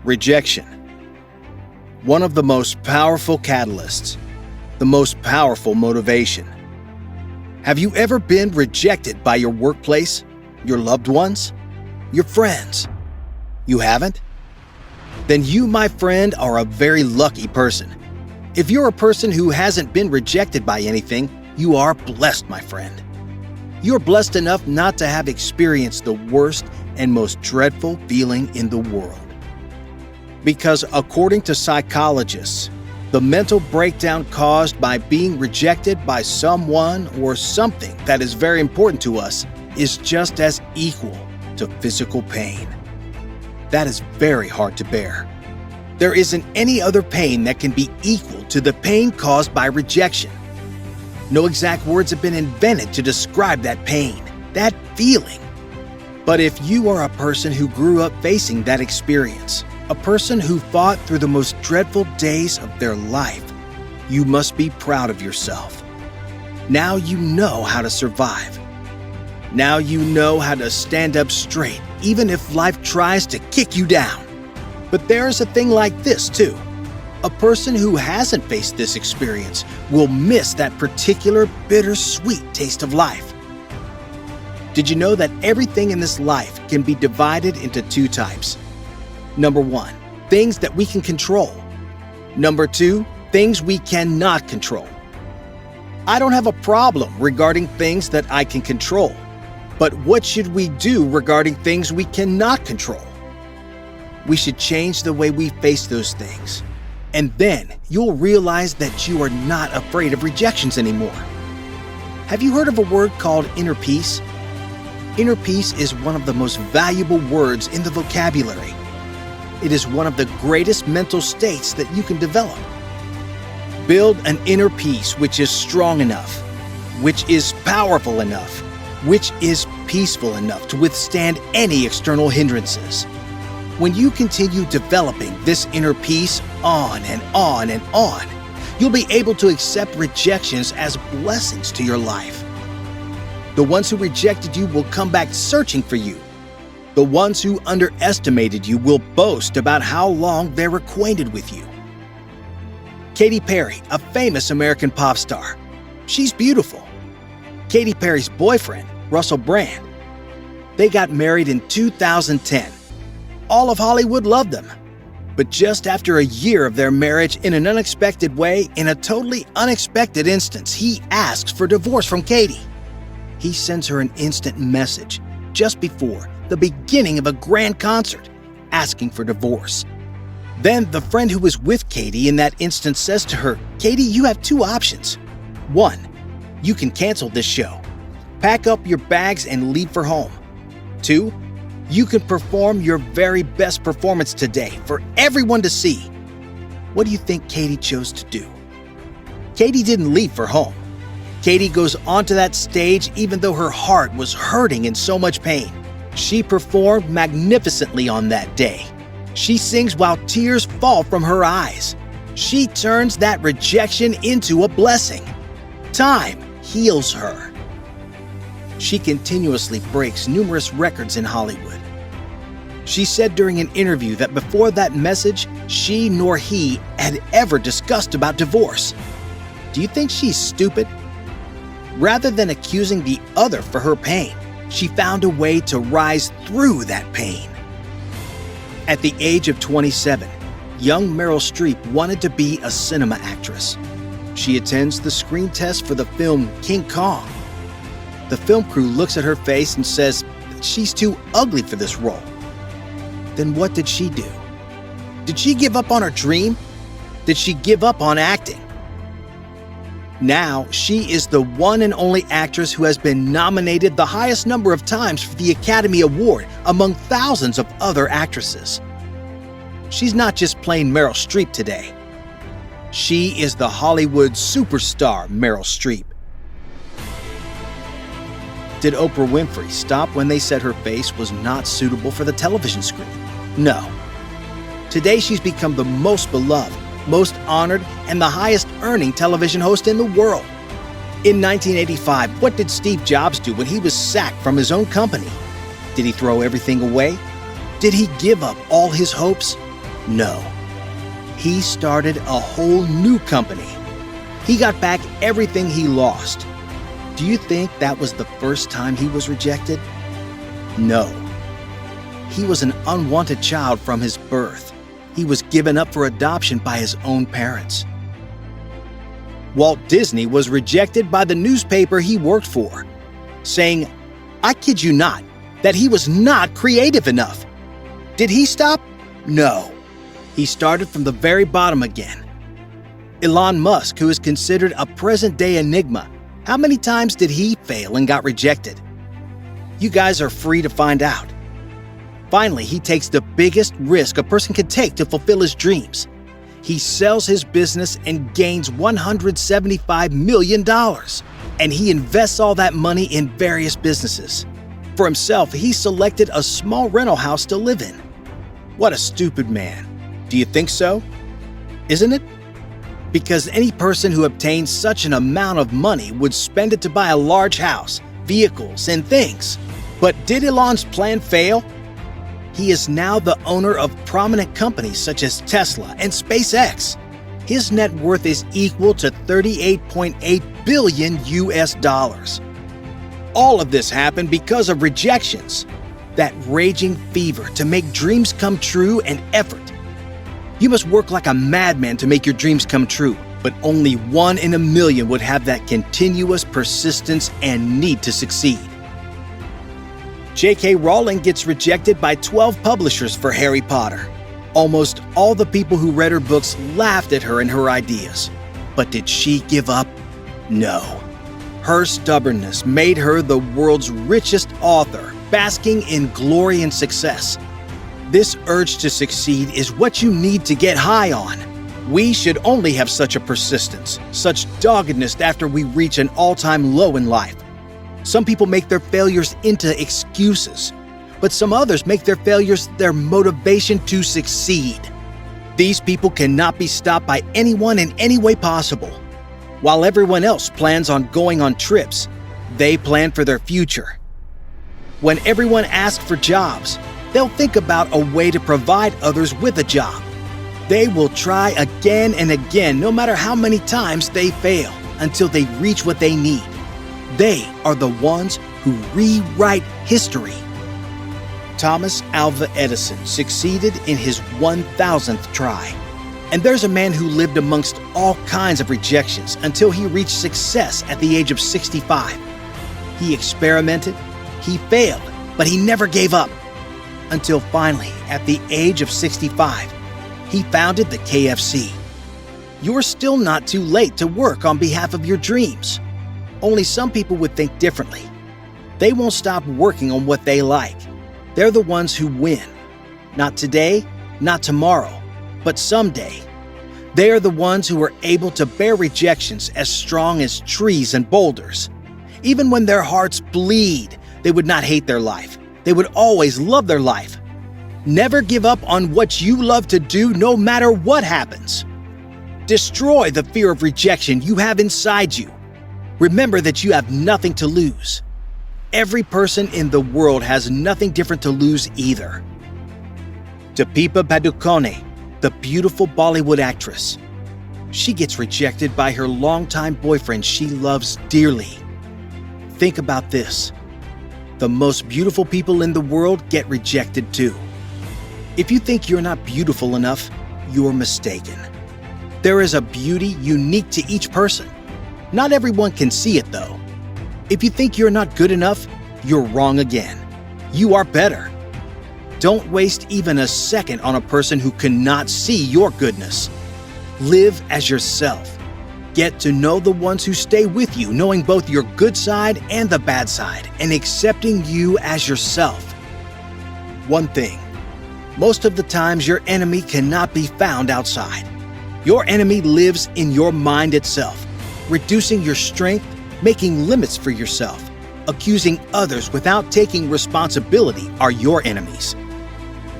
Rejection. One of the most powerful catalysts, the most powerful motivation. Have you ever been rejected by your workplace, your loved ones, your friends? You haven't? Then you, my friend, are a very lucky person. If you're a person who hasn't been rejected by anything, you are blessed, my friend. You're blessed enough not to have experienced the worst and most dreadful feeling in the world. Because according to psychologists, the mental breakdown caused by being rejected by someone or something that is very important to us is just as equal to physical pain. That is very hard to bear. There isn't any other pain that can be equal to the pain caused by rejection. No exact words have been invented to describe that pain, that feeling. But if you are a person who grew up facing that experience, a person who fought through the most dreadful days of their life, you must be proud of yourself. Now you know how to survive. Now you know how to stand up straight, even if life tries to kick you down. But there's a thing like this too. A person who hasn't faced this experience will miss that particular bittersweet taste of life. Did you know that everything in this life can be divided into two types? Number 1, things that we can control. Number 2, things we cannot control. I don't have a problem regarding things that I can control. But what should we do regarding things we cannot control? We should change the way we face those things. And then you'll realize that you are not afraid of rejections anymore. Have you heard of a word called inner peace? Inner peace is one of the most valuable words in the vocabulary. It is one of the greatest mental states that you can develop. Build an inner peace which is strong enough, which is powerful enough, which is peaceful enough to withstand any external hindrances. When you continue developing this inner peace on and on and on, you'll be able to accept rejections as blessings to your life. The ones who rejected you will come back searching for you. The ones who underestimated you will boast about how long they're acquainted with you. Katy Perry, a famous American pop star. She's beautiful. Katy Perry's boyfriend, Russell Brand. They got married in 2010. All of Hollywood loved them. But just after a year of their marriage, in an unexpected way, in a totally unexpected instance, he asks for divorce from Katy. He sends her an instant message just before the beginning of a grand concert, asking for divorce. Then the friend who was with Katy in that instance says to her, "Katy, you have two options. 1, you can cancel this show. Pack up your bags and leave for home. 2, you can perform your very best performance today for everyone to see." What do you think Katy chose to do? Katy didn't leave for home. Katy goes onto that stage even though her heart was hurting in so much pain. She performed magnificently on that day. She sings while tears fall from her eyes. She turns that rejection into a blessing. Time heals her. She continuously breaks numerous records in Hollywood. She said during an interview that before that message, she nor he had ever discussed about divorce. Do you think she's stupid? Rather than accusing the other for her pain, she found a way to rise through that pain. At the age of 27, young Meryl Streep wanted to be a cinema actress. She attends the screen test for the film King Kong. The film crew looks at her face and says that she's too ugly for this role. Then what did she do? Did she give up on her dream? Did she give up on acting? Now, she is the one and only actress who has been nominated the highest number of times for the Academy Award among thousands of other actresses. She's not just plain Meryl Streep today. She is the Hollywood superstar Meryl Streep. Did Oprah Winfrey stop when they said her face was not suitable for the television screen? No. Today she's become the most beloved, most honored, and the highest earning television host in the world. In 1985, what did Steve Jobs do when he was sacked from his own company? Did he throw everything away? Did he give up all his hopes? No. He started a whole new company. He got back everything he lost. Do you think that was the first time he was rejected? No. He was an unwanted child from his birth. He was given up for adoption by his own parents. Walt Disney was rejected by the newspaper he worked for, saying, I kid you not, that he was not creative enough. Did he stop? No. He started from the very bottom again. Elon Musk, who is considered a present-day enigma, how many times did he fail and got rejected? You guys are free to find out. Finally, he takes the biggest risk a person can take to fulfill his dreams. He sells his business and gains $175 million, and he invests all that money in various businesses. For himself, he selected a small rental house to live in. What a stupid man. Do you think so? Isn't it? Because any person who obtains such an amount of money would spend it to buy a large house, vehicles, and things. But did Elon's plan fail? He is now the owner of prominent companies such as Tesla and SpaceX. His net worth is equal to $38.8 billion US. All of this happened because of rejections, that raging fever to make dreams come true and effort. You must work like a madman to make your dreams come true, but only 1 in a million would have that continuous persistence and need to succeed. J.K. Rowling gets rejected by 12 publishers for Harry Potter. Almost all the people who read her books laughed at her and her ideas. But did she give up? No. Her stubbornness made her the world's richest author, basking in glory and success. This urge to succeed is what you need to get high on. We should only have such a persistence, such doggedness after we reach an all-time low in life. Some people make their failures into excuses, but some others make their failures their motivation to succeed. These people cannot be stopped by anyone in any way possible. While everyone else plans on going on trips, they plan for their future. When everyone asks for jobs, they'll think about a way to provide others with a job. They will try again and again, no matter how many times they fail, until they reach what they need. They are the ones who rewrite history. Thomas Alva Edison succeeded in his 1,000th try. And there's a man who lived amongst all kinds of rejections until he reached success at the age of 65. He experimented, he failed, but he never gave up. Until finally, at the age of 65, he founded the KFC. You're still not too late to work on behalf of your dreams. Only some people would think differently. They won't stop working on what they like. They're the ones who win. Not today, not tomorrow, but someday. They are the ones who are able to bear rejections as strong as trees and boulders. Even when their hearts bleed, they would not hate their life. They would always love their life. Never give up on what you love to do, no matter what happens. Destroy the fear of rejection you have inside you. Remember that you have nothing to lose. Every person in the world has nothing different to lose either. Deepa Padukone, the beautiful Bollywood actress. She gets rejected by her longtime boyfriend she loves dearly. Think about this. The most beautiful people in the world get rejected too. If you think you're not beautiful enough, you're mistaken. There is a beauty unique to each person. Not everyone can see it though. If you think you're not good enough, you're wrong again. You are better. Don't waste even a second on a person who cannot see your goodness. Live as yourself. Get to know the ones who stay with you, knowing both your good side and the bad side, and accepting you as yourself. One thing, most of the times your enemy cannot be found outside. Your enemy lives in your mind itself, reducing your strength, making limits for yourself, accusing others without taking responsibility are your enemies.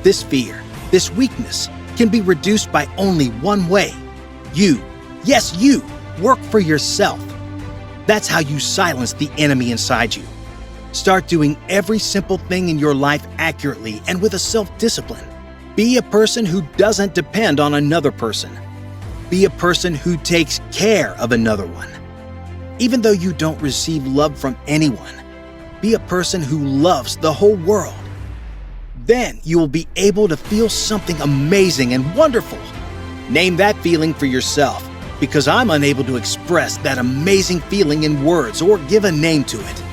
This fear, this weakness, can be reduced by only one way. You, yes you, work for yourself. That's how you silence the enemy inside you. Start doing every simple thing in your life accurately and with a self-discipline. Be a person who doesn't depend on another person. Be a person who takes care of another one. Even though you don't receive love from anyone, be a person who loves the whole world. Then you will be able to feel something amazing and wonderful. Name that feeling for yourself, because I'm unable to express that amazing feeling in words or give a name to it.